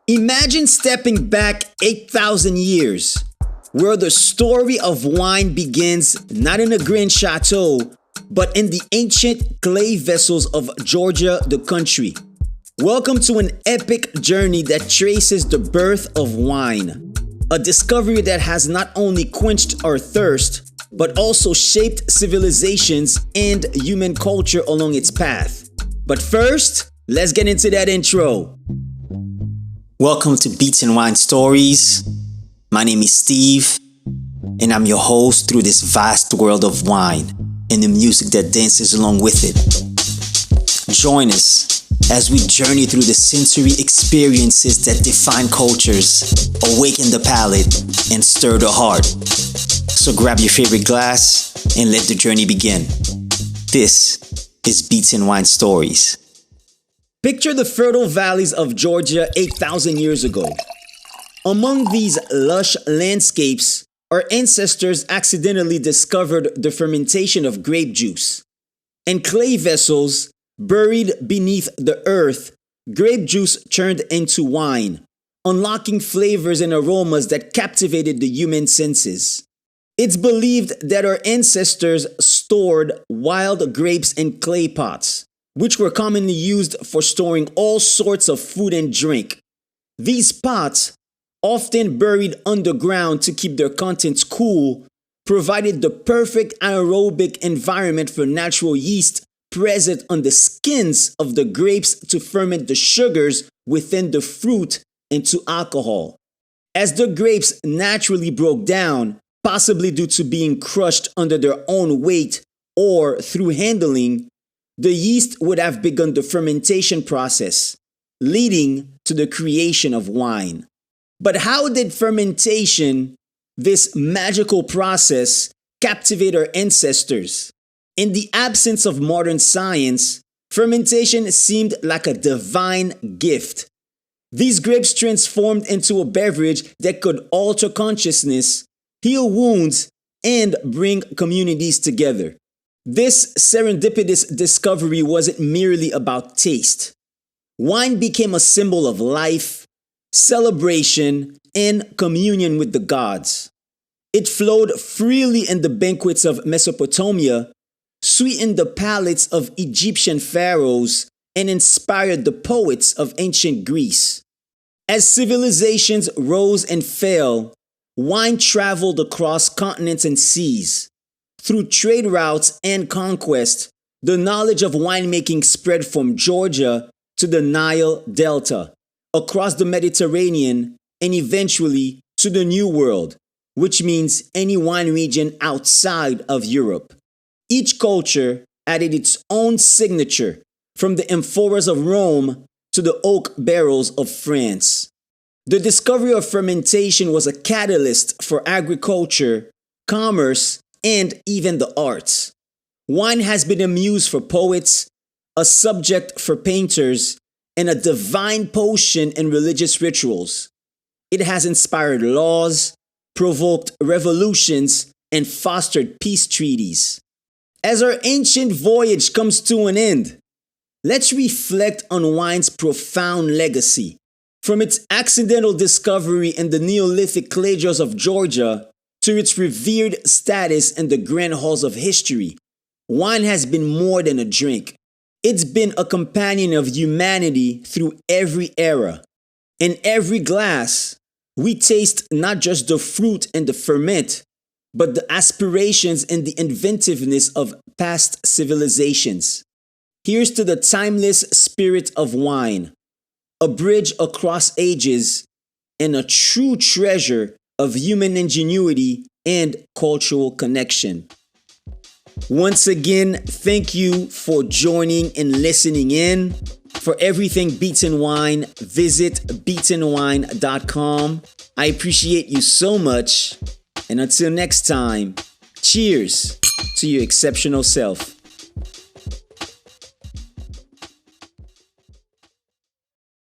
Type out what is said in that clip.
Imagine stepping back 8,000 years, where the story of wine begins not in a grand chateau, but in the ancient clay vessels of Georgia, the country. Welcome to an epic journey that traces the birth of wine, a discovery that has not only quenched our thirst, but also shaped civilizations and human culture along its path. But first, let's get into that intro. Welcome to Beats and Wine Stories. My name is Steve, and I'm your host through this vast world of wine and the music that dances along with it. Join us as we journey through the sensory experiences that define cultures, awaken the palate, and stir the heart. So grab your favorite glass and let the journey begin. This is Beats and Wine Stories. Picture the fertile valleys of Georgia 8,000 years ago. Among these lush landscapes, our ancestors accidentally discovered the fermentation of grape juice. In clay vessels, buried beneath the earth, grape juice turned into wine, unlocking flavors and aromas that captivated the human senses. It's believed that our ancestors stored wild grapes in clay pots, which were commonly used for storing all sorts of food and drink. These pots, often buried underground to keep their contents cool, provided the perfect aerobic environment for natural yeast present on the skins of the grapes to ferment the sugars within the fruit into alcohol. As the grapes naturally broke down, possibly due to being crushed under their own weight or through handling, the yeast would have begun the fermentation process, leading to the creation of wine. But how did fermentation, this magical process, captivate our ancestors? In the absence of modern science, fermentation seemed like a divine gift. These grapes transformed into a beverage that could alter consciousness, heal wounds, and bring communities together. This serendipitous discovery wasn't merely about taste. Wine became a symbol of life, celebration, and communion with the gods. It flowed freely in the banquets of Mesopotamia, sweetened the palates of Egyptian pharaohs, and inspired the poets of ancient Greece. As civilizations rose and fell, wine traveled across continents and seas. Through trade routes and conquest, the knowledge of winemaking spread from Georgia to the Nile Delta, across the Mediterranean, and eventually to the New World, which means any wine region outside of Europe. Each culture added its own signature, from the amphoras of Rome to the oak barrels of France. The discovery of fermentation was a catalyst for agriculture, commerce, and even the arts. Wine has been a muse for poets, a subject for painters, and a divine potion in religious rituals. It has inspired laws, provoked revolutions, and fostered peace treaties. As our ancient voyage comes to an end, let's reflect on wine's profound legacy. From its accidental discovery in the Neolithic clay jars of Georgia to its revered status in the grand halls of history, wine has been more than a drink. It's been a companion of humanity through every era. In every glass, we taste not just the fruit and the ferment, but the aspirations and the inventiveness of past civilizations. Here's to the timeless spirit of wine, a bridge across ages, and a true treasure of human ingenuity and cultural connection. Once again, thank you for joining and listening in. For everything Beats and Wine, visit beatsandwine.com. I appreciate you so much. And until next time, cheers to your exceptional self.